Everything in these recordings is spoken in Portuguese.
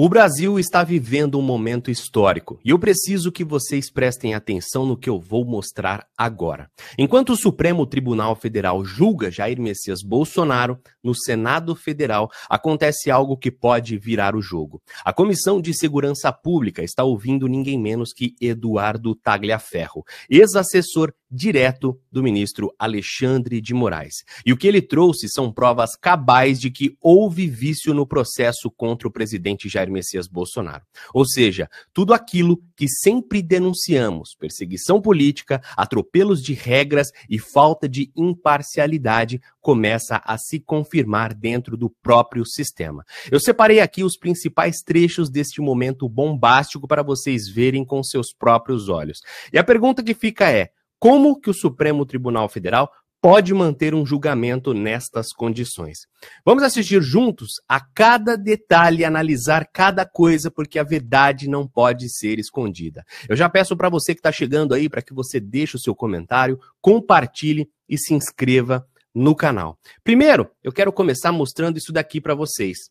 O Brasil está vivendo um momento histórico e eu preciso que vocês prestem atenção no que eu vou mostrar agora. Enquanto o Supremo Tribunal Federal julga Jair Messias Bolsonaro, no Senado Federal acontece algo que pode virar o jogo. A Comissão de Segurança Pública está ouvindo ninguém menos que Eduardo Tagliaferro, ex-assessor direto do ministro Alexandre de Moraes. E o que ele trouxe são provas cabais de que houve vício no processo contra o presidente Jair Messias Bolsonaro. Ou seja, tudo aquilo que sempre denunciamos, perseguição política, atropelos de regras e falta de imparcialidade, começa a se confirmar dentro do próprio sistema. Eu separei aqui os principais trechos deste momento bombástico para vocês verem com seus próprios olhos. E a pergunta que fica é: como que o Supremo Tribunal Federal pode manter um julgamento nestas condições? Vamos assistir juntos a cada detalhe, analisar cada coisa, porque a verdade não pode ser escondida. Eu já peço para você que está chegando aí, para que você deixe o seu comentário, compartilhe e se inscreva no canal. Primeiro, eu quero começar mostrando isso daqui para vocês.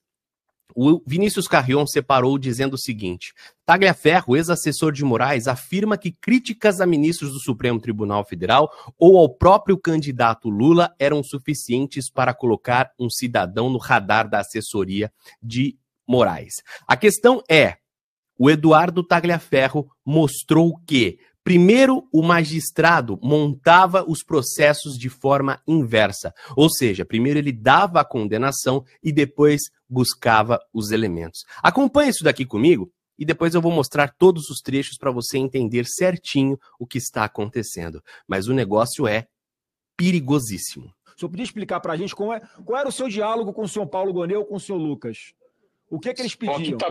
O Vinícius Carrion separou dizendo o seguinte: Tagliaferro, ex-assessor de Moraes, afirma que críticas a ministros do Supremo Tribunal Federal ou ao próprio candidato Lula eram suficientes para colocar um cidadão no radar da assessoria de Moraes. A questão é, o Eduardo Tagliaferro mostrou que, primeiro, o magistrado montava os processos de forma inversa, ou seja, primeiro ele dava a condenação e depois buscava os elementos. Acompanhe isso daqui comigo e depois eu vou mostrar todos os trechos para você entender certinho o que está acontecendo. Mas o negócio é perigosíssimo. O senhor podia explicar para a gente qual era o seu diálogo com o senhor Paulo Gonet ou com o senhor Lucas? O que é que eles pediam? Aqui está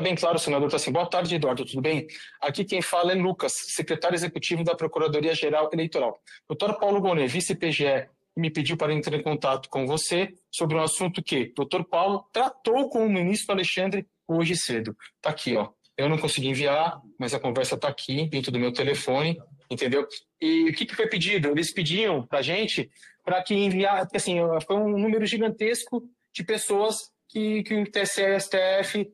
bem claro, senador. Está assim, boa tarde, Eduardo, tudo bem? Aqui quem fala é Lucas, secretário executivo da Procuradoria-Geral Eleitoral. Doutor Paulo Gonet, vice-PGE, me pediu para entrar em contato com você sobre um assunto que doutor Paulo tratou com o ministro Alexandre hoje cedo. Está aqui, ó. Eu não consegui enviar, mas a conversa está aqui, dentro do meu telefone, entendeu? E o que foi pedido? Eles pediam para a gente para que enviar, porque assim, foi um número gigantesco de pessoas que o TSE e STF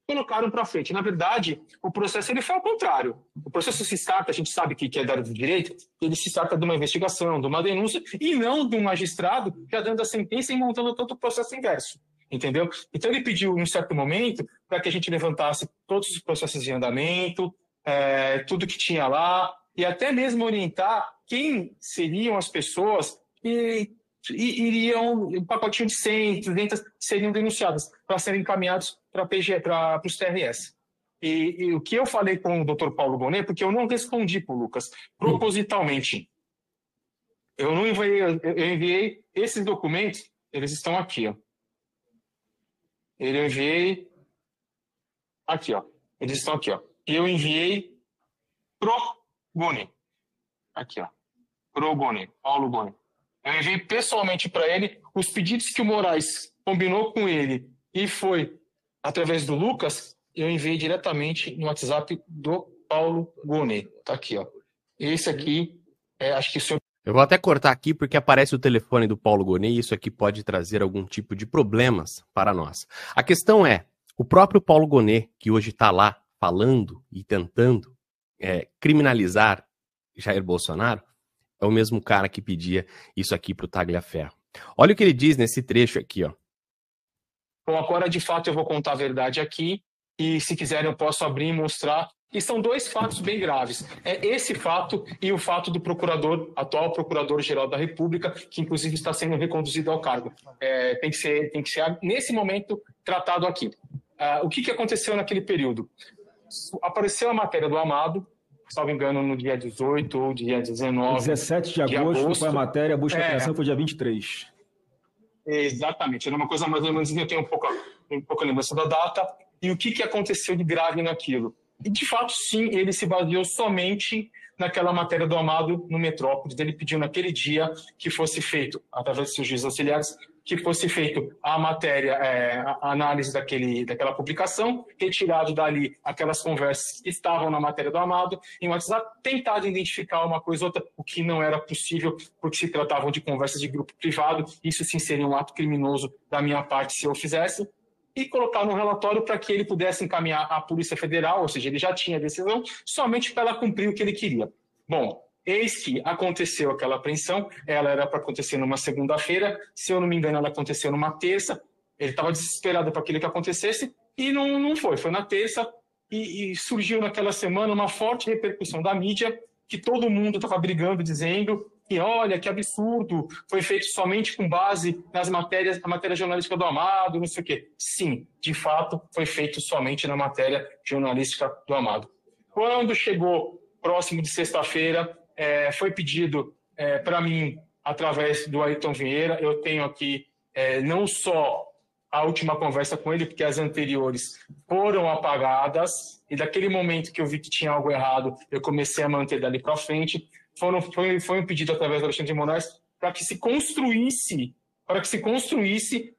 colocaram para frente. Na verdade, o processo ele foi ao contrário. O processo se trata, a gente sabe que é da área do direito, ele se trata de uma investigação, de uma denúncia, e não de um magistrado já dando a sentença e montando todo o processo inverso. Entendeu? Então ele pediu, em um certo momento, para que a gente levantasse todos os processos em andamento, tudo que tinha lá, e até mesmo orientar quem seriam as pessoas que iriam, um pacotinho de 100, 200 seriam denunciadas para serem encaminhados para os TRS. E o que eu falei com o doutor Paulo Gonet, porque eu não respondi para o Lucas, propositalmente. Eu enviei esses documentos, eles estão aqui, ó. Eu enviei aqui, ó. Eles estão aqui, ó. E eu enviei pro Gonet. Aqui, ó. Pro Gonet, Paulo Gonet. Eu enviei pessoalmente para ele os pedidos que o Moraes combinou com ele e foi através do Lucas, eu enviei diretamente no WhatsApp do Paulo Gonet. Tá aqui, ó. Esse aqui, acho que o senhor... Eu vou até cortar aqui porque aparece o telefone do Paulo Gonet e isso aqui pode trazer algum tipo de problemas para nós. A questão é, o próprio Paulo Gonet, que hoje está lá falando e tentando criminalizar Jair Bolsonaro, é o mesmo cara que pedia isso aqui para o Tagliaferro. Olha o que ele diz nesse trecho aqui, ó. Bom, agora de fato eu vou contar a verdade aqui e se quiserem eu posso abrir e mostrar. E são dois fatos bem graves. É esse fato e o fato do atual procurador-geral da República, que inclusive está sendo reconduzido ao cargo. Tem que ser nesse momento tratado aqui. O que aconteceu naquele período? Apareceu a matéria do Amado, salvo engano, no dia 18 ou dia 19. 17 de agosto foi a matéria, a busca e apreensão foi dia 23. Exatamente, era uma coisa mais ou menos, eu tenho um pouco lembrança da data. E o que aconteceu de grave naquilo? E, de fato, sim, ele se baseou somente naquela matéria do Amado no Metrópolis. Ele pediu naquele dia que fosse feito, através de seus juízes auxiliares, que fosse feito a matéria, a análise daquela publicação, retirado dali aquelas conversas que estavam na matéria do Amado, em WhatsApp, tentado identificar uma coisa ou outra, o que não era possível, porque se tratavam de conversas de grupo privado, isso sim seria um ato criminoso da minha parte se eu fizesse, e colocar no relatório para que ele pudesse encaminhar à Polícia Federal, ou seja, ele já tinha a decisão, somente para ela cumprir o que ele queria. Bom, eis que aconteceu aquela apreensão, ela era para acontecer numa segunda-feira, se eu não me engano ela aconteceu numa terça, ele estava desesperado para aquilo que acontecesse, e não foi na terça, e surgiu naquela semana uma forte repercussão da mídia, que todo mundo estava brigando, dizendo que, olha, que absurdo, foi feito somente com base nas matérias, na matéria jornalística do Amado, não sei o quê. Sim, de fato, foi feito somente na matéria jornalística do Amado. Quando chegou próximo de sexta-feira, foi pedido para mim, através do Ayrton Vieira, eu tenho aqui não só a última conversa com ele, porque as anteriores foram apagadas, e daquele momento que eu vi que tinha algo errado, eu comecei a manter dali para frente. Foi um pedido através do Alexandre de Moraes para que se construísse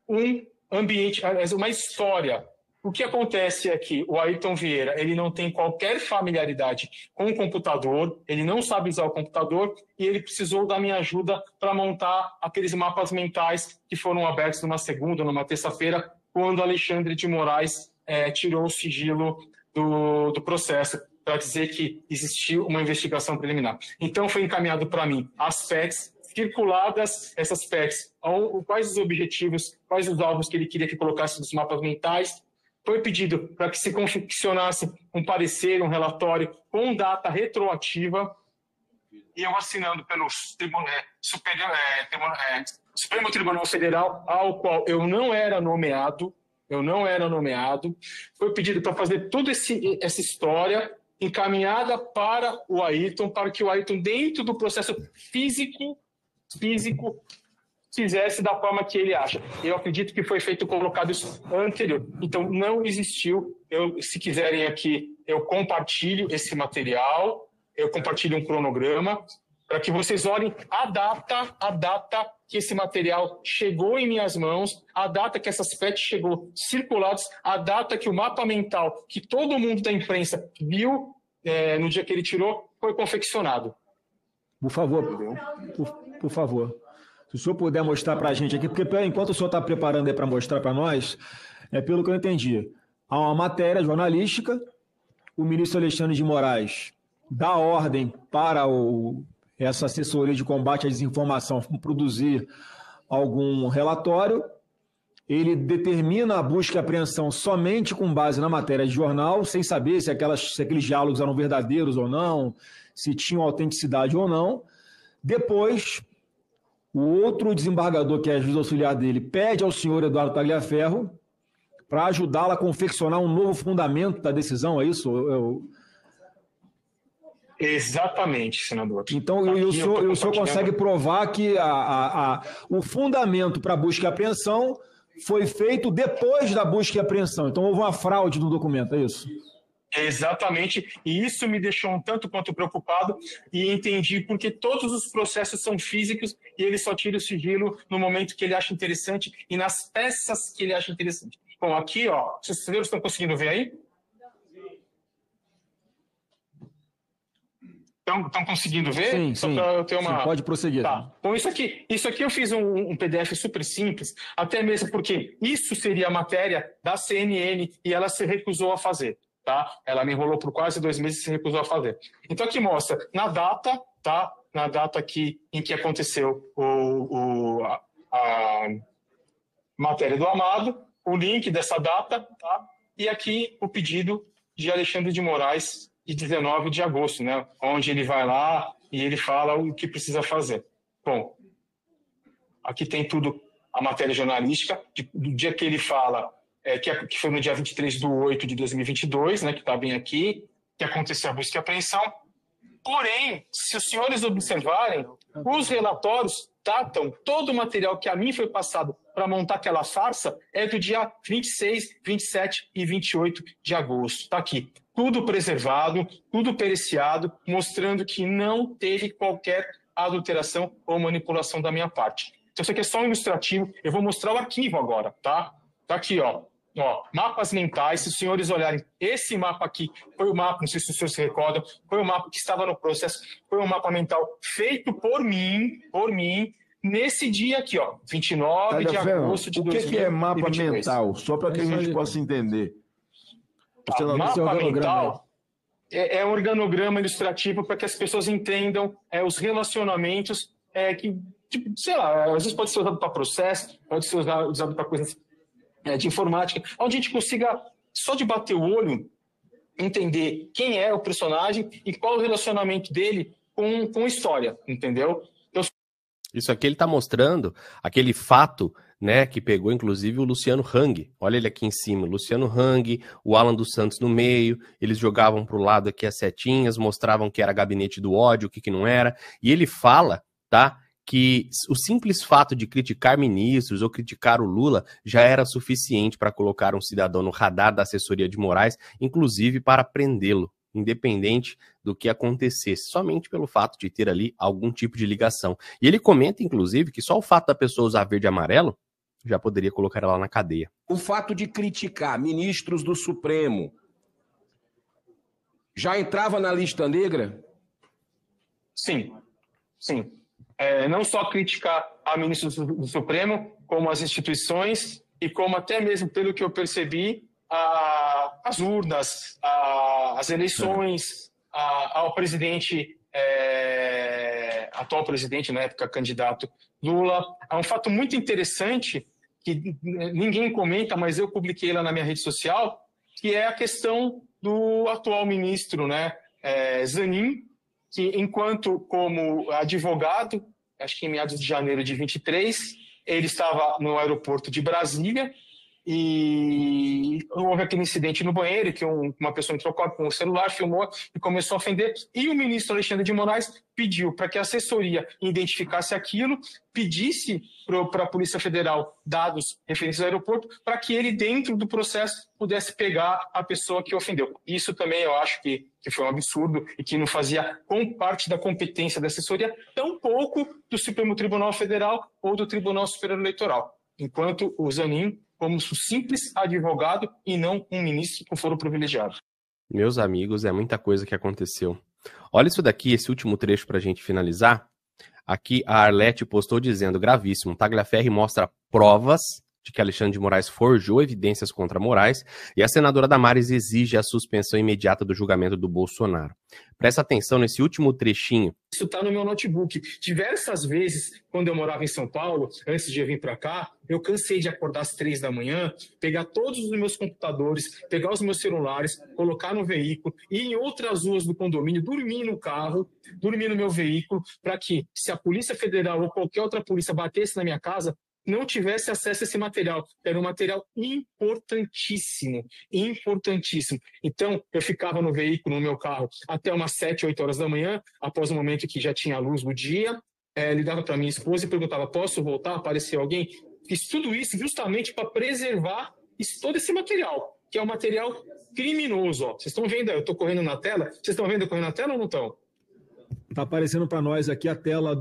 um ambiente, uma história. O que acontece é que o Ayrton Vieira, ele não tem qualquer familiaridade com o computador, ele não sabe usar o computador e ele precisou da minha ajuda para montar aqueles mapas mentais que foram abertos numa segunda, numa terça-feira, quando Alexandre de Moraes tirou o sigilo do processo, para dizer que existiu uma investigação preliminar. Então, foi encaminhado para mim as PECs, circuladas essas PECs, quais os objetivos, quais os alvos que ele queria que colocasse nos mapas mentais. Foi pedido para que se confeccionasse um parecer, um relatório com data retroativa, e eu assinando pelo Supremo Tribunal Federal, ao qual eu não era nomeado. Foi pedido para fazer toda essa história encaminhada para o Ayrton, para que o Ayrton, dentro do processo físico, fizesse da forma que ele acha. Eu acredito que foi colocado isso anterior. Então, não existiu. Se quiserem aqui, eu compartilho esse material, eu compartilho um cronograma, para que vocês olhem a data que esse material chegou em minhas mãos, a data que essas PETs chegou circuladas, a data que o mapa mental, que todo mundo da imprensa viu no dia que ele tirou, foi confeccionado. Por favor, por favor. Se o senhor puder mostrar para a gente aqui, porque enquanto o senhor está preparando aí para mostrar para nós, pelo que eu entendi, há uma matéria jornalística, o ministro Alexandre de Moraes dá ordem para essa assessoria de combate à desinformação produzir algum relatório, ele determina a busca e apreensão somente com base na matéria de jornal, sem saber se aqueles diálogos eram verdadeiros ou não, se tinham autenticidade ou não. Depois, o outro desembargador, que é juiz auxiliar dele, pede ao senhor Eduardo Tagliaferro para ajudá-lo a confeccionar um novo fundamento da decisão, é isso? Exatamente, senador. Então, o senhor consegue provar que o fundamento para a busca e apreensão foi feito depois da busca e apreensão. Então, houve uma fraude no documento, é isso? Exatamente, e isso me deixou um tanto quanto preocupado e entendi porque todos os processos são físicos e ele só tira o sigilo no momento que ele acha interessante e nas peças que ele acha interessante. Bom, aqui, ó, vocês estão conseguindo ver aí? Estão conseguindo ver? Sim, só sim. Para eu ter uma... Sim, pode prosseguir. Tá. Bom, isso aqui eu fiz um PDF super simples, até mesmo porque isso seria a matéria da CNN e ela se recusou a fazer. Tá? Ela me enrolou por quase 2 meses e se recusou a fazer. Então aqui mostra na data, tá? Na data aqui em que aconteceu a matéria do Amado, o link dessa data, tá? E aqui o pedido de Alexandre de Moraes de 19 de agosto, né? Onde ele vai lá e ele fala o que precisa fazer. Bom, aqui tem tudo, a matéria jornalística, do dia que ele fala, que foi no dia 23/8/2022, né, que está bem aqui, que aconteceu a busca e apreensão. Porém, se os senhores observarem, os relatórios datam todo o material que a mim foi passado para montar aquela farsa é do dia 26, 27 e 28 de agosto. Está aqui. tudo preservado, tudo periciado, mostrando que não teve qualquer adulteração ou manipulação da minha parte. Então, isso aqui é só um ilustrativo. Eu vou mostrar o arquivo agora, tá? Tá aqui, ó. Mapas mentais. Se os senhores olharem, esse mapa aqui foi o mapa, não sei se os senhores se recordam, foi o mapa que estava no processo, foi um mapa mental feito por mim, nesse dia aqui, ó, 29 de agosto de 2022. O que é mapa mental? Só para que a gente possa entender. Mapa mental é um organograma ilustrativo para que as pessoas entendam os relacionamentos que, tipo, sei lá, às vezes pode ser usado para processo, pode ser usado para coisas de informática, onde a gente consiga, só de bater o olho, entender quem é o personagem e qual o relacionamento dele com a história, entendeu? Isso aqui ele está mostrando aquele fato, né, que pegou inclusive o Luciano Hang. Olha ele aqui em cima, o Luciano Hang, o Alan dos Santos no meio, eles jogavam para o lado aqui as setinhas, mostravam que era gabinete do ódio, o que não era, e ele fala, tá, que o simples fato de criticar ministros ou criticar o Lula já era suficiente para colocar um cidadão no radar da assessoria de Moraes, inclusive para prendê-lo, independente do que acontecesse, somente pelo fato de ter ali algum tipo de ligação. E ele comenta, inclusive, que só o fato da pessoa usar verde e amarelo já poderia colocar ela na cadeia. O fato de criticar ministros do Supremo já entrava na lista negra? Sim. Não só criticar a ministra do Supremo, como as instituições e como até mesmo, pelo que eu percebi, as urnas, as eleições, ao presidente, atual presidente, na época candidato Lula. É um fato muito interessante que ninguém comenta, mas eu publiquei lá na minha rede social, que é a questão do atual ministro, né, Zanin, que enquanto como advogado, acho que em meados de janeiro de 23, ele estava no aeroporto de Brasília e houve aquele incidente no banheiro que uma pessoa entrou com o celular, filmou e começou a ofender, e o ministro Alexandre de Moraes pediu para que a assessoria identificasse aquilo, pedisse para a Polícia Federal dados referentes ao aeroporto, para que ele, dentro do processo, pudesse pegar a pessoa que ofendeu. Isso também eu acho que foi um absurdo e que não fazia parte da competência da assessoria, tampouco do Supremo Tribunal Federal ou do Tribunal Superior Eleitoral, enquanto o Zanin como um simples advogado e não um ministro com foro privilegiado. Meus amigos, é muita coisa que aconteceu. Olha isso daqui, esse último trecho para a gente finalizar. Aqui a Arlete postou dizendo, gravíssimo, Tagliaferri mostra provas de que Alexandre de Moraes forjou evidências contra Moraes e a senadora Damares exige a suspensão imediata do julgamento do Bolsonaro. Presta atenção nesse último trechinho. Isso está no meu notebook. Diversas vezes, quando eu morava em São Paulo, antes de eu vir para cá, eu cansei de acordar às 3 da manhã, pegar todos os meus computadores, pegar os meus celulares, colocar no veículo, ir em outras ruas do condomínio, dormir no carro, dormir no meu veículo, para que, se a Polícia Federal ou qualquer outra polícia batesse na minha casa, não tivesse acesso a esse material. Era um material importantíssimo. Então, eu ficava no veículo, no meu carro, até umas 7, 8 horas da manhã, após o momento que já tinha a luz do dia, ligava para minha esposa e perguntava, posso voltar? Apareceu alguém? Fiz tudo isso justamente para preservar todo esse material, que é um material criminoso. Ó. Vocês estão vendo? Eu estou correndo na tela. Vocês estão vendo eu correndo na tela ou não estão? Está aparecendo para nós aqui a tela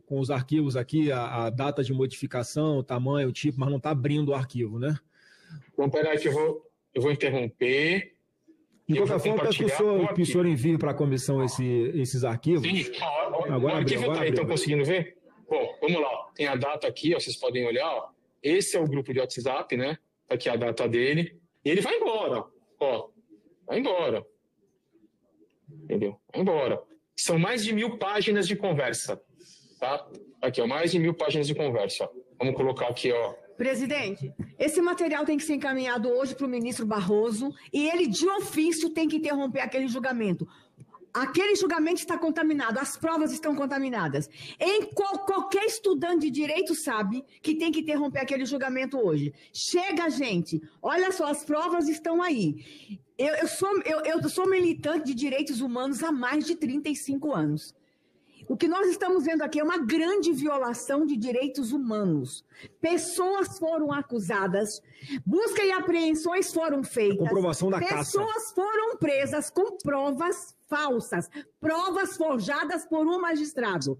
com os arquivos aqui, a data de modificação, o tamanho, o tipo, mas não está abrindo o arquivo, né? Então, peraí que eu vou interromper. De qualquer forma, peço que o senhor envie para a comissão esses arquivos. Sim, agora o arquivo está aí, estão conseguindo ver? Bom, vamos lá. Tem a data aqui, ó, vocês podem olhar. Ó. Esse é o grupo de WhatsApp, né? Aqui a data dele. E ele vai embora. Ó, vai embora. Entendeu? Vai embora. São mais de 1000 páginas de conversa, tá? Aqui, ó, mais de 1000 páginas de conversa. Ó. Vamos colocar aqui, ó. Presidente, esse material tem que ser encaminhado hoje para o ministro Barroso e ele, de ofício, tem que interromper aquele julgamento. Aquele julgamento está contaminado, as provas estão contaminadas. Qualquer estudante de direito sabe que tem que interromper aquele julgamento hoje. Chega, gente. Olha só, as provas estão aí. Eu sou militante de direitos humanos há mais de 35 anos. O que nós estamos vendo aqui é uma grande violação de direitos humanos. Pessoas foram acusadas, busca e apreensões foram feitas. Comprovação da caça. Pessoas foram presas com provas falsas, provas forjadas por um magistrado.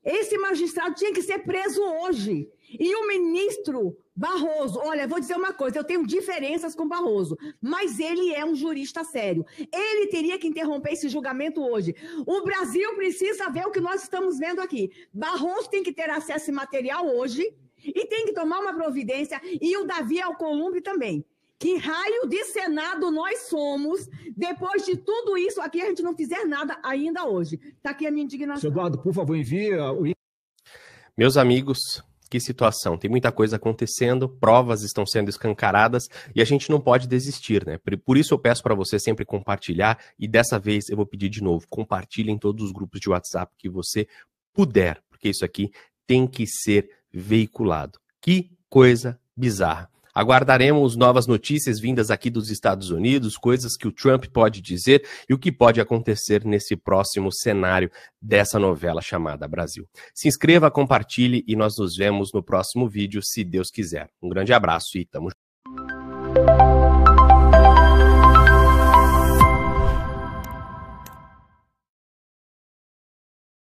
Esse magistrado tinha que ser preso hoje. E o ministro Barroso, olha, vou dizer uma coisa, eu tenho diferenças com Barroso, mas ele é um jurista sério. Ele teria que interromper esse julgamento hoje. O Brasil precisa ver o que nós estamos vendo aqui. Barroso tem que ter acesso a esse material hoje e tem que tomar uma providência, e o Davi Alcolumbre também. Que raio de Senado nós somos, depois de tudo isso aqui, a gente não fizer nada ainda hoje. Está aqui a minha indignação. Seu Eduardo, por favor, envia o... Meus amigos, que situação. Tem muita coisa acontecendo, provas estão sendo escancaradas e a gente não pode desistir, né? Por isso eu peço para você sempre compartilhar, e dessa vez eu vou pedir de novo, compartilhe em todos os grupos de WhatsApp que você puder, porque isso aqui tem que ser veiculado. Que coisa bizarra. Aguardaremos novas notícias vindas aqui dos Estados Unidos, coisas que o Trump pode dizer e o que pode acontecer nesse próximo cenário dessa novela chamada Brasil. Se inscreva, compartilhe e nós nos vemos no próximo vídeo, se Deus quiser. Um grande abraço e tamo junto.